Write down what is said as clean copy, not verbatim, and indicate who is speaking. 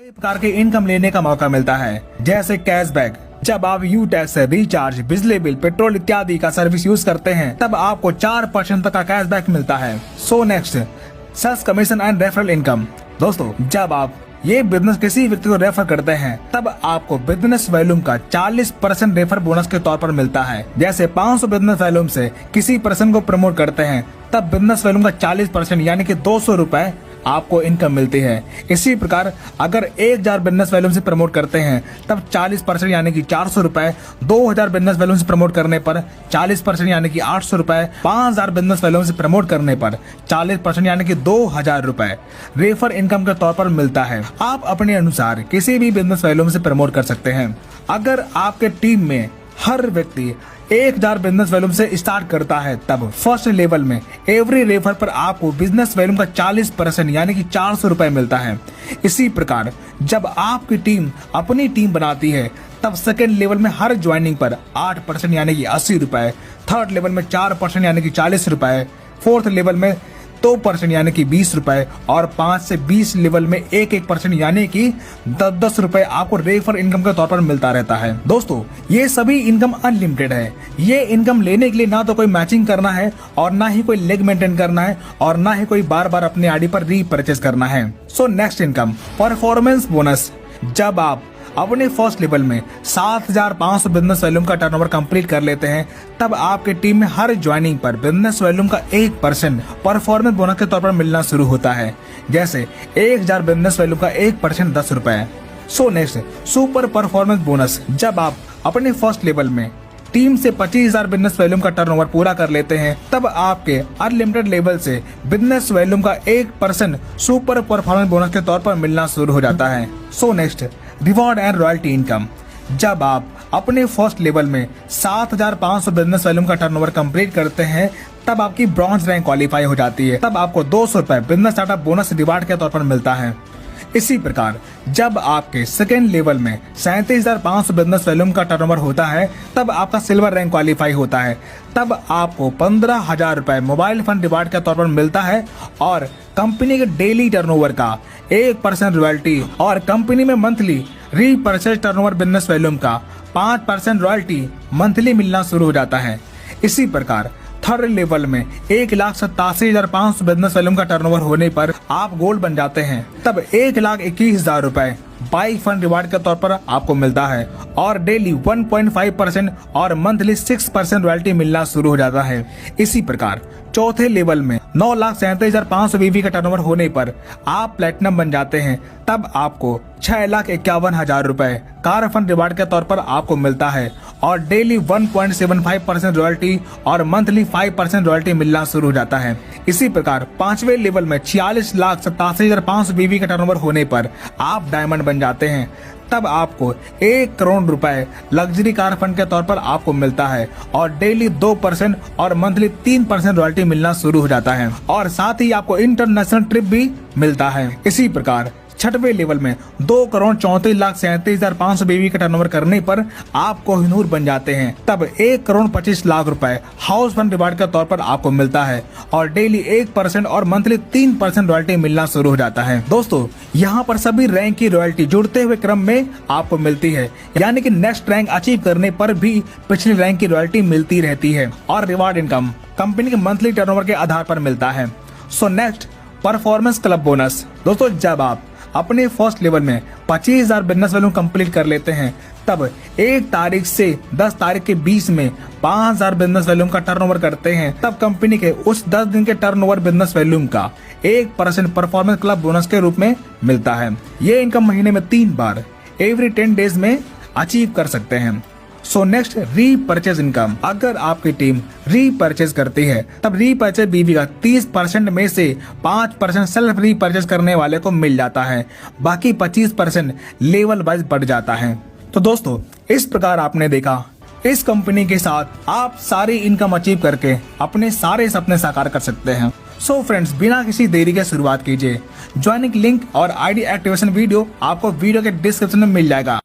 Speaker 1: कई प्रकार के इनकम लेने का मौका मिलता है, जैसे कैशबैक। जब आप यू टैक्स से रिचार्ज, बिजली बिल, पेट्रोल इत्यादि का सर्विस यूज करते हैं तब आपको 4% तक का कैशबैक मिलता है। So next, sales commission and referral income. दोस्तों, जब आप ये बिजनेस किसी व्यक्ति को रेफर करते हैं तब आपको बिजनेस वॉल्यूम का 40% रेफर बोनस के तौर पर मिलता है। जैसे 500 बिजनेस वॉल्यूम से किसी पर्सन को प्रमोट करते हैं तब बिजनेस वॉल्यूम का 40% यानी कि 200 रुपए आपको इनकम मिलती है। इसी प्रकार अगर 1000 बिजनेस वॉल्यूम से प्रमोट करते हैं तब 40% यानी कि 400 रुपए, 2000 बिजनेस वॉल्यूम से प्रमोट करने पर 40% यानी कि 800 रुपए, 5000 बिजनेस वॉल्यूम से प्रमोट करने पर 40% यानी कि 2000 रुपए रेफर इनकम के तौर पर मिलता है। आप अपने अनुसार किसी भी बिजनेस वॉल्यूम से प्रमोट कर सकते हैं। अगर आपके टीम में हर व्यक्ति 1000 बिजनेस वॉल्यूम से स्टार्ट करता है तब फर्स्ट लेवल में एवरी रेफर पर आपको बिजनेस वॉल्यूम का 40% यानी कि 400 रुपए मिलता है। इसी प्रकार जब आपकी टीम अपनी टीम बनाती है तब सेकेंड लेवल में हर ज्वाइनिंग पर 8% यानी कि 80 रुपए, थर्ड लेवल में 4% यानी कि 40 रुपए, फोर्थ लेवल में 2% यानी कि 20 रुपए और 5 से 20 लेवल में 1% यानी कि 10 रुपए आपको रेफर इनकम के तौर पर मिलता रहता है। दोस्तों, ये सभी इनकम अनलिमिटेड है। ये इनकम लेने के लिए ना तो कोई मैचिंग करना है और ना ही कोई लेग मेंटेन करना है और ना ही कोई बार बार अपने आईडी पर रीपरचेज करना है। So next income, performance bonus. जब आप अपने फर्स्ट लेवल में 7500 बिजनेस वॉल्यूम का टर्नओवर कंप्लीट कर लेते हैं तब आपके टीम में हर ज्वाइनिंग पर बिजनेस वॉल्यूम का 1% परफॉर्मेंस बोनस के तौर पर मिलना शुरू होता है। जैसे 1000 बिजनेस वॉल्यूम का 1% 10 रुपए। So next, super performance bonus. जब आप अपने फर्स्ट लेवल में टीम से 25,000 बिजनेस वॉल्यूम का टर्नओवर पूरा कर लेते हैं तब आपके अनलिमिटेड लेवल से बिजनेस वॉल्यूम का 1% सुपर परफॉर्मेंस बोनस के तौर पर मिलना शुरू हो जाता है। So next, reward and royalty income. जब आप अपने फर्स्ट लेवल में 7500 बिजनेस वॉल्यूम का टर्नओवर कंप्लीट करते हैं तब आपकी ब्रॉन्ज रैंक क्वालिफाई हो जाती है। तब आपको 200 रुपए बिजनेस स्टार्टअप बोनस रिवार्ड के तौर पर मिलता है। इसी प्रकार जब आपके सेकेंड लेवल में 37,500 बिजनेस वॉल्यूम का टर्नओवर होता है तब आपका सिल्वर रैंक क्वालिफाई होता है। तब आपको 15,000 रुपए मोबाइल फंड रिवार्ड के तौर पर मिलता है और कंपनी के डेली टर्नओवर का 1% रॉयल्टी और कंपनी में monthly repurchase turnover business volume का 5% रॉयल्टी मंथली मिलना शुरू हो जाता है। इसी प्रकार थर्ड लेवल में 1,87,500 बिजनेस वॉल्यूम का टर्नओवर होने पर आप गोल्ड बन जाते हैं। तब 1,21,000 रुपए बाई फंड रिवार्ड के तौर पर आपको मिलता है और डेली 1.5% और मंथली 6% रॉयल्टी मिलना शुरू हो जाता है। इसी प्रकार चौथे लेवल में 9,37,500 बीवी का टर्नओवर होने पर आप प्लेटिनम बन जाते हैं। तब आपको 6,51,000 रुपए कार फंड रिवार्ड के तौर पर आपको मिलता है और डेली 1.75% रॉयल्टी और मंथली 5% रॉयल्टी मिलना शुरू हो जाता है। इसी प्रकार पांचवें लेवल में 46,87,500 बीवी का टर्नओवर होने पर आप डायमंड बन जाते हैं। तब आपको 1 करोड़ रुपए लग्जरी कार फंड के तौर पर आपको मिलता है और डेली 2% और मंथली 3% रॉयल्टी मिलना शुरू हो जाता है और साथ ही आपको इंटरनेशनल ट्रिप भी मिलता है। इसी प्रकार छठवें लेवल में 2,34,37,500 बीवी का टर्नओवर करने पर आप कोहिनूर बन जाते हैं। तब 1,25,00,000 रुपए हाउस फंड रिवार्ड के तौर पर आपको मिलता है और डेली 1% और मंथली 3% रॉयल्टी मिलना शुरू हो जाता है। दोस्तों, यहाँ पर सभी रैंक की रॉयल्टी जुड़ते हुए क्रम में आपको मिलती है, यानी कि नेक्स्ट रैंक अचीव करने पर भी पिछली रैंक की रॉयल्टी मिलती रहती है और रिवार्ड इनकम कंपनी के मंथली टर्नओवर के आधार पर मिलता है। So next, performance club bonus. दोस्तों, जब आप अपने फर्स्ट लेवल में 25,000 बिजनेस वॉल्यूम कंप्लीट कर लेते हैं तब 1 तारीख से 10 तारीख के बीच में 5,000 बिजनेस वॉल्यूम का टर्नओवर करते हैं तब कंपनी के उस 10 दिन के टर्नओवर बिजनेस वॉल्यूम का 1% परफॉर्मेंस क्लब बोनस के रूप में मिलता है। ये इनकम महीने में 3 बार एवरी 10 डेज में अचीव कर सकते हैं। So next, repurchase income. अगर आपकी टीम रीपरचेज करती है तब रीपरचेज बीवी का 30% में से 5% सेल्फ रीपरचेज करने वाले को मिल जाता है, बाकी 25% लेवल वाइज बढ़ जाता है। तो दोस्तों, इस प्रकार आपने देखा इस कंपनी के साथ आप सारी इनकम अचीव करके अपने सारे सपने साकार कर सकते हैं। सो फ्रेंड्स, बिना किसी देरी के शुरुआत कीजिए। ज्वाइनिंग लिंक और आईडी एक्टिवेशन वीडियो आपको वीडियो के डिस्क्रिप्शन में मिल जाएगा।